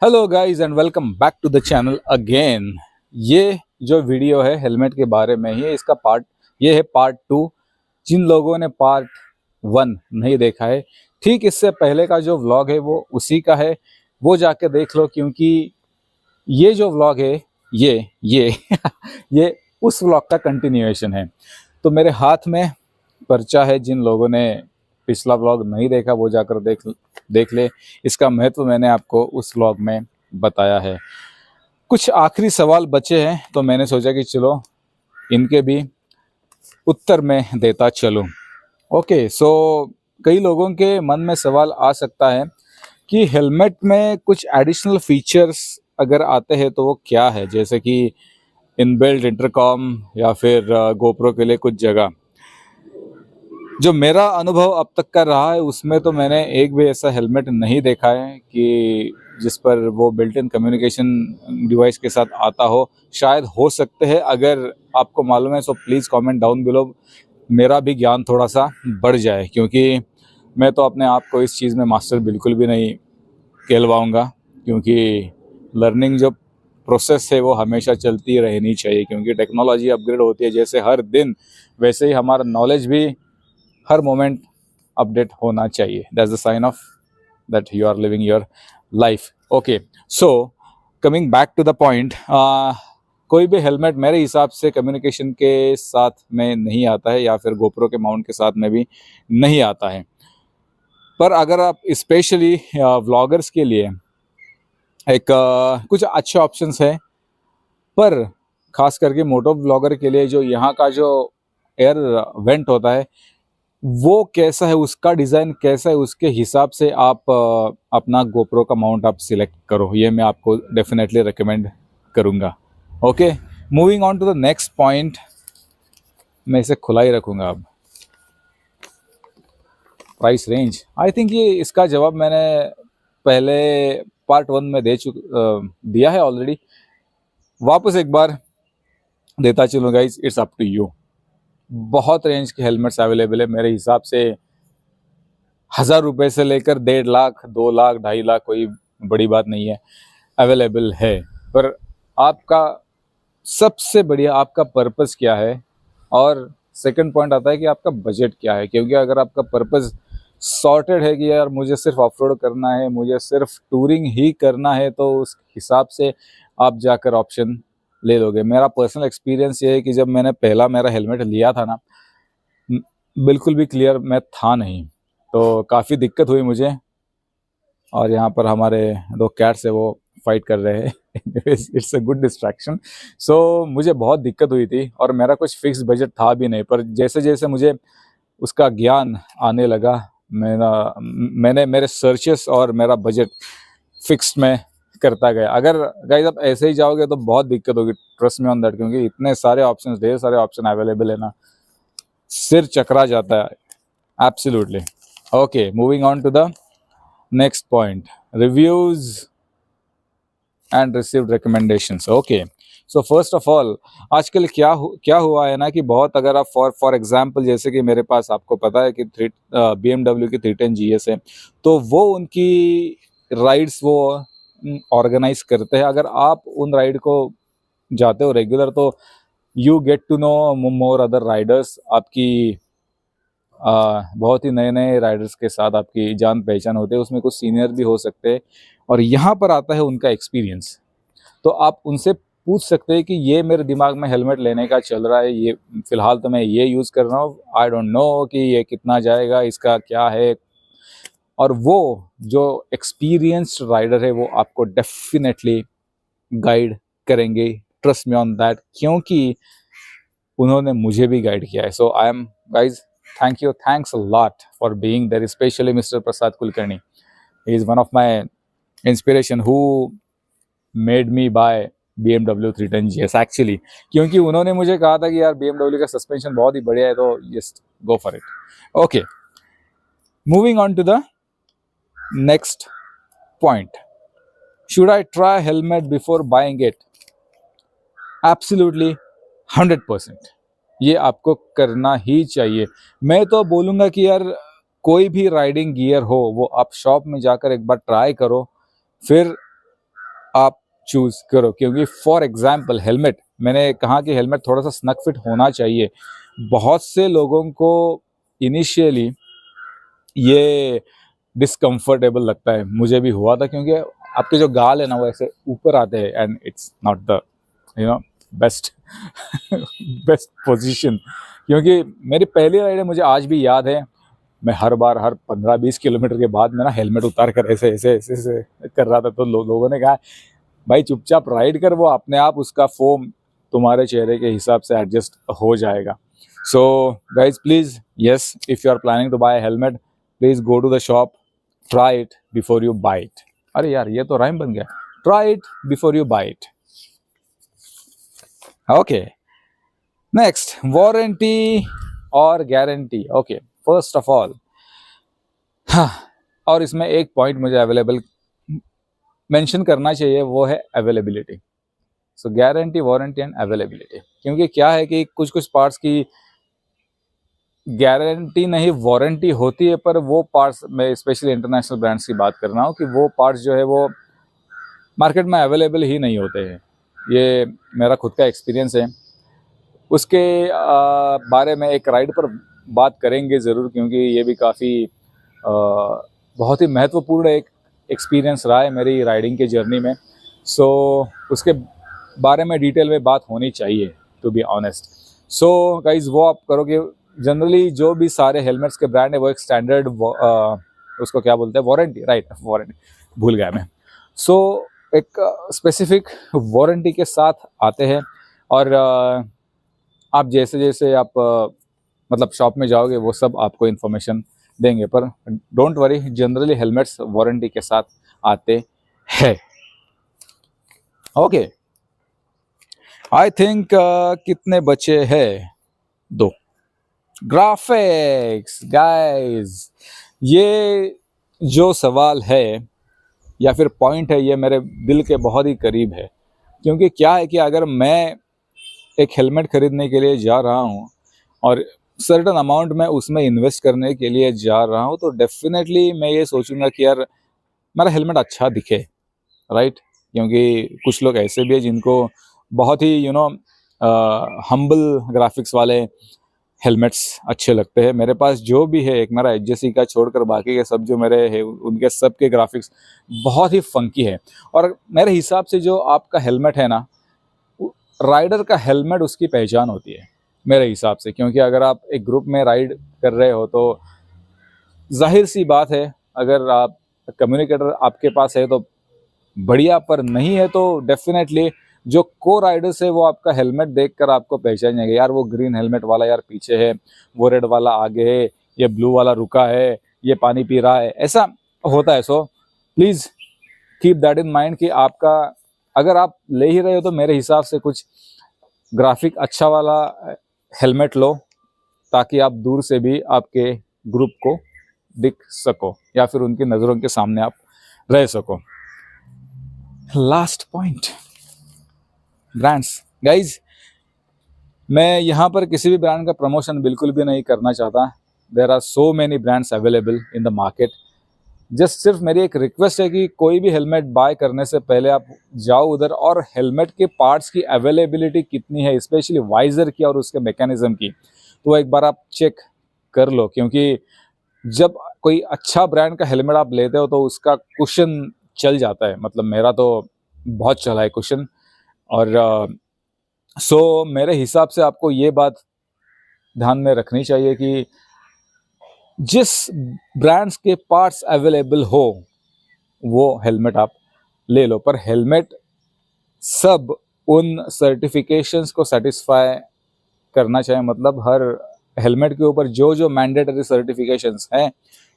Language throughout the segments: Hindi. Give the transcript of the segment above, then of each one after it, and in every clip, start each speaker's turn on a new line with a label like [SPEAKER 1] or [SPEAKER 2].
[SPEAKER 1] Hello guys and welcome back to the channel again. ये जो वीडियो है हेलमेट के बारे में ही है। इसका ये है पार्ट 2। जिन लोगों ने पार्ट 1 नहीं देखा है, ठीक इससे पहले का जो व्लॉग है वो उसी का है, वो जाके देख लो। क्योंकि ये जो व्लॉग है ये ये उस व्लॉग का कंटिन्यूएशन है। तो मेरे हाथ में पर्चा है, जिन लोगों ने पिछला व्लॉग नहीं देखा वो जाकर देख ले। इसका महत्व मैंने आपको उस व्लॉग में बताया है। कुछ आखिरी सवाल बचे हैं तो मैंने सोचा कि चलो इनके भी उत्तर मैं देता चलूं। ओके, सो कई लोगों के मन में सवाल आ सकता है कि हेलमेट में कुछ एडिशनल फीचर्स अगर आते हैं तो वो क्या है, जैसे कि इनबिल्ट इंटरकॉम या फिर गोप्रो के लिए कुछ जगह। जो मेरा अनुभव अब तक का रहा है उसमें तो मैंने एक भी ऐसा हेलमेट नहीं देखा है कि जिस पर वो बिल्ट इन कम्युनिकेशन डिवाइस के साथ आता हो। शायद हो सकते हैं, अगर आपको मालूम है तो प्लीज़ कमेंट डाउन बिलो, मेरा भी ज्ञान थोड़ा सा बढ़ जाए। क्योंकि मैं तो अपने आप को इस चीज़ में मास्टर बिल्कुल भी नहीं कहलवाऊँगा, क्योंकि लर्निंग जो प्रोसेस है वो हमेशा चलती रहनी चाहिए। क्योंकि टेक्नोलॉजी अपग्रेड होती है जैसे हर दिन, वैसे ही हमारा नॉलेज भी हर मोमेंट अपडेट होना चाहिए। That's the sign of that you are living your life. Okay, so coming back to the point, कोई भी हेलमेट मेरे हिसाब से कम्युनिकेशन के साथ में नहीं आता है, या फिर गोप्रो के माउंट के साथ में भी नहीं आता है। पर अगर आप स्पेशली व्लॉगर्स के लिए एक कुछ अच्छे ऑप्शंस है, पर खास करके मोटो व्लॉगर के लिए जो यहाँ का जो एयर वेंट होता है वो कैसा है, उसका डिज़ाइन कैसा है, उसके हिसाब से आप अपना गोप्रो का माउंट आप सिलेक्ट करो। ये मैं आपको डेफिनेटली रिकमेंड करूँगा। Okay, moving on to the next point. मैं इसे खुला ही रखूँगा अब। प्राइस रेंज, आई थिंक ये इसका जवाब मैंने पहले पार्ट 1 में दिया है ऑलरेडी। वापस एक बार देता चलूँ guys, it's up to you. बहुत रेंज के हेलमेट्स अवेलेबल है मेरे हिसाब से। 1000 रुपये से लेकर 1.5 लाख, 2 लाख, 2.5 लाख, कोई बड़ी बात नहीं है, अवेलेबल है। पर आपका सबसे बढ़िया आपका पर्पस क्या है, और सेकंड पॉइंट आता है कि आपका बजट क्या है। क्योंकि अगर आपका पर्पस सॉर्टेड है कि यार मुझे सिर्फ ऑफरोड करना है, मुझे सिर्फ टूरिंग ही करना है, तो उस हिसाब से आप जाकर ऑप्शन ले लोगे। मेरा पर्सनल एक्सपीरियंस ये है कि जब मैंने पहला मेरा हेलमेट लिया था ना, बिल्कुल भी क्लियर मैं था नहीं, तो काफ़ी दिक्कत हुई मुझे। और यहाँ पर हमारे 2 कैट्स है वो फाइट कर रहे हैं। It's a good distraction. So मुझे बहुत दिक्कत हुई थी और मेरा कुछ फिक्स बजट था भी नहीं। पर जैसे जैसे मुझे उसका ज्ञान आने लगा, मैंने मेरे सर्चेस और मेरा बजट फिक्स्ड में करता गया। अगर गाइस आप ऐसे ही जाओगे तो बहुत दिक्कत होगी, ट्रस्ट मी ऑन दैट। क्योंकि इतने सारे ऑप्शंस, ढेर सारे ऑप्शन अवेलेबल है ना, सिर चकरा जाता है absolutely. Okay, moving on to the next point, reviews and received recommendations. Okay, so first of all, आजकल क्या हुआ है ना कि बहुत, अगर आप फॉर एग्जांपल, जैसे कि मेरे पास आपको पता है कि BMW की 310 GS है, तो वो उनकी राइड्स वो ऑर्गेनाइज करते हैं। अगर आप उन राइड को जाते हो रेगुलर, तो you get to know more other riders. आपकी बहुत ही नए नए राइडर्स के साथ आपकी जान पहचान होते हैं, उसमें कुछ सीनियर भी हो सकते हैं। और यहाँ पर आता है उनका एक्सपीरियंस। तो आप उनसे पूछ सकते हैं कि ये मेरे दिमाग में हेलमेट लेने का चल रहा है, ये फिलहाल तो मैं ये यूज़ कर रहा हूँ, आई डोंट नो कि ये कितना जाएगा, इसका क्या है। और वो जो एक्सपीरियंस्ड राइडर है वो आपको डेफिनेटली गाइड करेंगे, ट्रस्ट मी ऑन दैट, क्योंकि उन्होंने मुझे भी गाइड किया है। So I am guys, thanks a lot for being there, especially Mr. Prasad Kulkarni. He is one of my inspiration who made me buy BMW 310 GS actually, क्योंकि उन्होंने मुझे कहा था कि यार BMW का सस्पेंशन बहुत ही बढ़िया है, तो just go for it. Okay, moving on to the next point, should I try helmet before buying it? Absolutely 100% ये आपको करना ही चाहिए। मैं तो बोलूँगा कि यार कोई भी राइडिंग गियर हो वो आप शॉप में जाकर एक बार ट्राई करो, फिर आप चूज़ करो, क्योंकि फॉर एग्जांपल हेलमेट, मैंने कहा कि हेलमेट थोड़ा सा स्नक फिट होना चाहिए। बहुत से लोगों को इनिशियली ये डिस्कम्फर्टेबल लगता है, मुझे भी हुआ था, क्योंकि आपके जो गाल है ना वो ऐसे ऊपर आते हैं and it's not the best best position. क्योंकि मेरी पहली राइड है, मुझे आज भी याद है, मैं हर बार हर 15-20 किलोमीटर के बाद मैं ना हेलमेट उतार कर ऐसे ऐसे ऐसे ऐसे कर रहा था। तो लोगों ने कहा भाई चुपचाप राइड कर, वो अपने आप उसका फोम तुम्हारे चेहरे के हिसाब से एडजस्ट हो जाएगा। So guys please, yes, if you are planning to buy helmet, please go to the shop, try it before you buy it. अरे यार ये तो राइम बन गया, try it before you buy it. Okay, next, warranty और guarantee. Okay, first of all, हाँ, और इसमें एक पॉइंट मुझे अवेलेबल मेंशन करना चाहिए, वो है availability. So guarantee, warranty and availability. क्योंकि क्या है कि कुछ कुछ पार्ट्स की गारंटी नहीं वारंटी होती है, पर वो पार्ट्स, मैं स्पेशली इंटरनेशनल ब्रांड्स की बात कर रहा हूँ, कि वो पार्ट्स जो है वो मार्केट में अवेलेबल ही नहीं होते हैं। ये मेरा खुद का एक्सपीरियंस है। उसके बारे में एक राइड पर बात करेंगे ज़रूर, क्योंकि ये भी काफ़ी बहुत ही महत्वपूर्ण एक एक्सपीरियंस रहा है मेरी राइडिंग के जर्नी में। सो उसके बारे में डिटेल में बात होनी चाहिए, to be honest. So guys, वो आप करोगे, जनरली जो भी सारे हेलमेट्स के ब्रांड है वो एक स्टैंडर्ड उसको क्या बोलते हैं, वारंटी, राइट, वारंटी भूल गया मैं। सो एक स्पेसिफिक वारंटी के साथ आते हैं, और आप जैसे जैसे आप मतलब शॉप में जाओगे वो सब आपको इन्फॉर्मेशन देंगे, पर don't worry, generally helmets warranty के साथ आते हैं। ओके, आई थिंक कितने बचे हैं, 2। ग्राफिक्स गाइस, ये जो सवाल है या फिर पॉइंट है, ये मेरे दिल के बहुत ही करीब है। क्योंकि क्या है कि अगर मैं एक हेलमेट खरीदने के लिए जा रहा हूँ और सर्टन अमाउंट में उसमें इन्वेस्ट करने के लिए जा रहा हूँ, तो डेफिनेटली मैं ये सोचूंगा कि यार मेरा हेलमेट अच्छा दिखे, राइट। क्योंकि कुछ लोग ऐसे भी हैं जिनको बहुत ही हम्बल ग्राफिक्स वाले हेलमेट्स अच्छे लगते हैं। मेरे पास जो भी है, एक मेरा HJC का छोड़कर बाकी के सब जो मेरे हैं, उनके सब के ग्राफिक्स बहुत ही फंकी है। और मेरे हिसाब से जो आपका हेलमेट है ना, राइडर का हेलमेट उसकी पहचान होती है मेरे हिसाब से। क्योंकि अगर आप एक ग्रुप में राइड कर रहे हो तो जाहिर सी बात है, अगर आप कम्युनिकेटर आपके पास है तो बढ़िया, पर नहीं है तो डेफिनेटली जो को राइडर्स है वो आपका हेलमेट देखकर आपको पहचान जाएंगे, यार वो ग्रीन हेलमेट वाला यार पीछे है, वो रेड वाला आगे है, ये ब्लू वाला रुका है, ये पानी पी रहा है, ऐसा होता है। So please keep that in mind कि आपका, अगर आप ले ही रहे हो तो मेरे हिसाब से कुछ ग्राफिक अच्छा वाला हेलमेट लो, ताकि आप दूर से भी आपके ग्रुप को दिख सको या फिर उनकी नज़रों के सामने आप रह सको। Last point, brands. गाइज, मैं यहाँ पर किसी भी ब्रांड का प्रमोशन बिल्कुल भी नहीं करना चाहता। There are so many brands available in the market. Just सिर्फ मेरी एक रिक्वेस्ट है कि कोई भी हेलमेट बाय करने से पहले आप जाओ उधर, और हेलमेट के पार्ट्स की अवेलेबिलिटी कितनी है, स्पेशली वाइजर की और उसके मैकेनिज्म की, तो एक बार आप चेक कर लो। क्योंकि जब कोई अच्छा ब्रांड का हेलमेट आप लेते हो तो उसका कुशन चल जाता है, मतलब मेरा तो बहुत चला है कुशन। और सो मेरे हिसाब से आपको ये बात ध्यान में रखनी चाहिए कि जिस ब्रांड्स के पार्ट्स अवेलेबल हो वो हेलमेट आप ले लो, पर हेलमेट सब उन सर्टिफिकेशंस को सेटिस्फाई करना चाहिए। मतलब हर हेलमेट के ऊपर जो जो मैंडेटरी सर्टिफिकेशंस हैं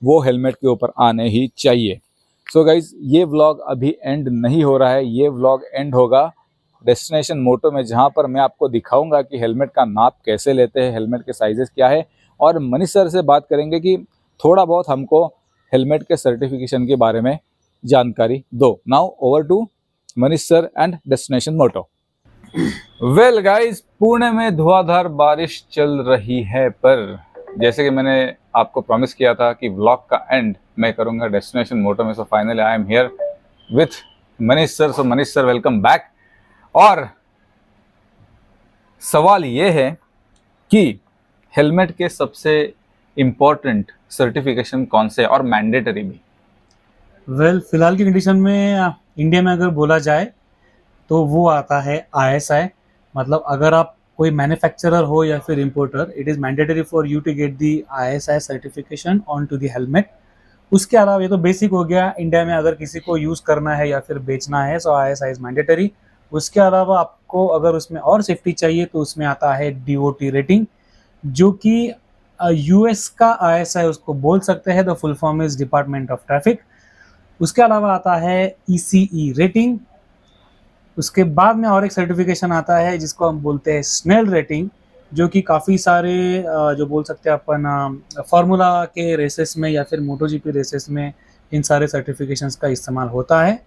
[SPEAKER 1] वो हेलमेट के ऊपर आने ही चाहिए। सो गाइज, ये व्लॉग अभी एंड नहीं हो रहा है, ये व्लॉग एंड होगा डेस्टिनेशन मोटो में, जहाँ पर मैं आपको दिखाऊंगा कि हेलमेट का नाप कैसे लेते हैं, हेलमेट के साइजेस क्या है, और मनीष सर से बात करेंगे कि थोड़ा बहुत हमको हेलमेट के सर्टिफिकेशन के बारे में जानकारी दो। Now over to Manish sir and destination moto. Well guys, Pune में धुआंधार बारिश चल रही है, पर जैसे कि मैंने आपको प्रॉमिस किया था कि व्लॉग का एंड मैं करूंगा डेस्टिनेशन मोटो में, so finally I am here with Manish sir. So Manish sir welcome back. और सवाल ये है कि हेलमेट के सबसे इम्पोर्टेंट सर्टिफिकेशन कौन से और मैंडेटरी भी?
[SPEAKER 2] फिलहाल की कंडीशन में इंडिया में अगर बोला जाए तो वो आता है ISI। मतलब अगर आप कोई मैन्युफैक्चरर हो या फिर importer, it is mandatory for you to get the ISI certification on to the helmet. उसके अलावा ये तो बेसिक हो गया, इंडिया में अगर किसी को यूज़ करना है या फिर बेचना है सो ISI इज़ मैंडेटरी। उसके अलावा आपको अगर उसमें और सेफ्टी चाहिए तो उसमें आता है DOT रेटिंग, जो कि US का ISI उसको बोल सकते हैं। The full form is department of traffic. उसके अलावा आता है ECE रेटिंग। उसके बाद में और एक सर्टिफिकेशन आता है जिसको हम बोलते हैं स्नेल रेटिंग, जो कि काफ़ी सारे जो बोल सकते हैं अपन फार्मूला के रेसेस में या फिर MotoGP रेसेस में इन सारे सर्टिफिकेशंस का इस्तेमाल होता है।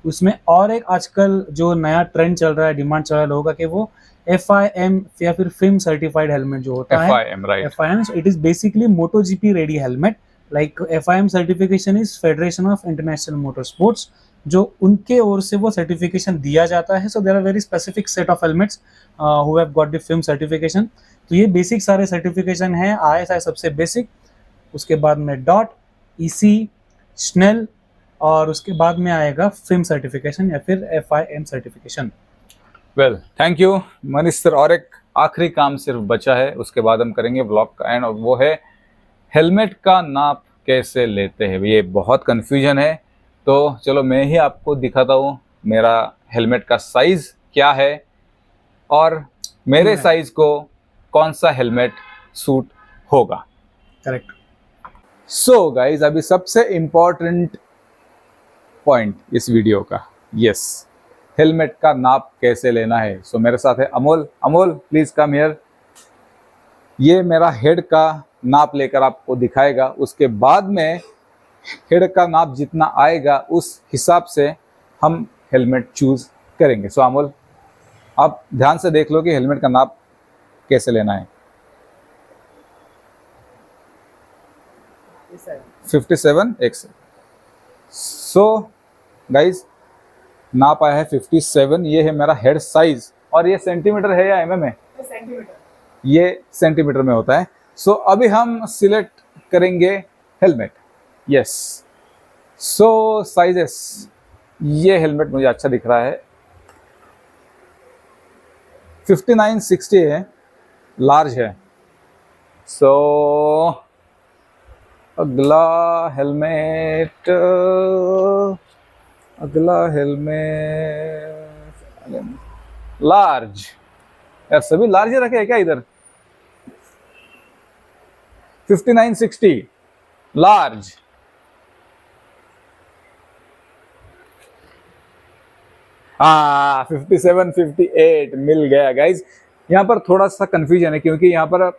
[SPEAKER 2] उसमें और एक आजकल जो नया ट्रेंड चल रहा है, डिमांड चल रहा है लोगों का, कि वो FIM या फिर फिल्म सर्टिफाइड हेलमेट जो होता है,
[SPEAKER 1] FIM, right?
[SPEAKER 2] FIM, it is basically MotoGP ready helmet. Like FIM certification is federation of international motor sports, जो उनके ओर से वो सर्टिफिकेशन दिया जाता है। So there are very specific set of helmets who have got the film certification. तो ये बेसिक सारे सर्टिफिकेशन हैं। ISI सबसे बेसिक, उसके बाद में DOT, EC, स्नेल, और उसके बाद में आएगा फिल्म सर्टिफिकेशन या फिर FIM certification.
[SPEAKER 1] Well, thank you Manish sir. और एक आखिरी काम सिर्फ बचा है, उसके बाद हम करेंगे व्लॉग का एंड, और वो है हेलमेट का नाप कैसे लेते हैं। ये बहुत कन्फ्यूजन है, तो चलो मैं ही आपको दिखाता हूँ मेरा हेलमेट का साइज़ क्या है और मेरे साइज को कौन सा हेलमेट सूट होगा।
[SPEAKER 2] करेक्ट।
[SPEAKER 1] सो गाइज, अभी सबसे इम्पोर्टेंट पॉइंट इस वीडियो का, यस, हेलमेट का नाप कैसे लेना है। सो मेरे साथ है Amol. Amol please come here. ये मेरा हेड का नाप लेकर आपको दिखाएगा। उसके बाद में हेड का नाप जितना आएगा उस हिसाब से हम हेलमेट चूज करेंगे। सो अमोल, आप ध्यान से देख लो कि हेलमेट का नाप कैसे लेना है। 57 XL। सो गाइज, नाप आया है 57। ये है मेरा हेड साइज, और ये सेंटीमीटर है या mm है? सेंटीमीटर। ये सेंटीमीटर में होता है। सो अभी हम सिलेक्ट करेंगे हेलमेट। यस, सो साइजेस, ये हेलमेट मुझे अच्छा दिख रहा है। 5960 है, लार्ज है। सो अगला हेलमेट लार्ज। यार सभी लार्ज रखे हैं क्या इधर? 5960 लार्ज। हाँ, 57 58 मिल गया गाइज। यहाँ पर थोड़ा सा कंफ्यूजन है क्योंकि यहाँ पर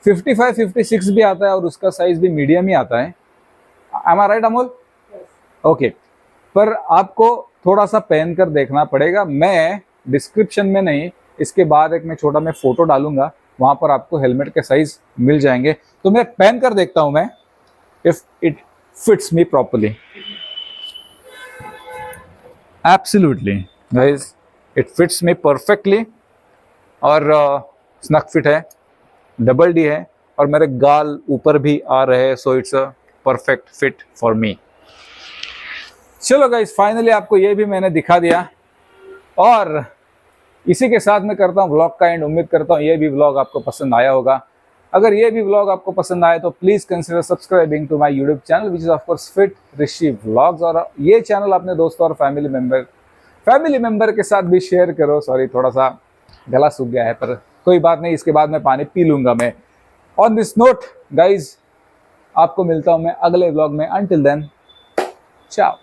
[SPEAKER 1] 55 56 भी आता है और उसका साइज भी मीडियम ही आता है। एम आई राइट अमोल? ओके, पर आपको थोड़ा सा पहन कर देखना पड़ेगा। मैं डिस्क्रिप्शन में नहीं, इसके बाद एक मैं छोटा मैं फोटो डालूंगा, वहां पर आपको हेलमेट के साइज मिल जाएंगे। तो मैं पहन कर देखता हूं मैं, if it fits me properly. Absolutely guys, it fits me perfectly, और स्नक फिट है, डबल डी है, और मेरे गाल ऊपर भी आ रहे हैं। So it's a perfect fit for me. चलो गाइस, फाइनली आपको ये भी मैंने दिखा दिया, और इसी के साथ मैं करता हूँ व्लॉग का एंड। उम्मीद करता हूँ ये भी व्लॉग आपको पसंद आया होगा। अगर ये भी व्लॉग आपको पसंद आए तो please consider subscribing to my YouTube channel which is of course fit Rishi vlogs. और ये चैनल अपने दोस्तों और फैमिली मेंबर के साथ भी शेयर करो। सॉरी, थोड़ा सा गला सूख गया है, पर कोई बात नहीं, इसके बाद मैं पानी पी लूंगा मैं। ऑन दिस नोट गाइज, आपको मिलता हूं मैं अगले व्लॉग में। अंटिल देन, चाओ।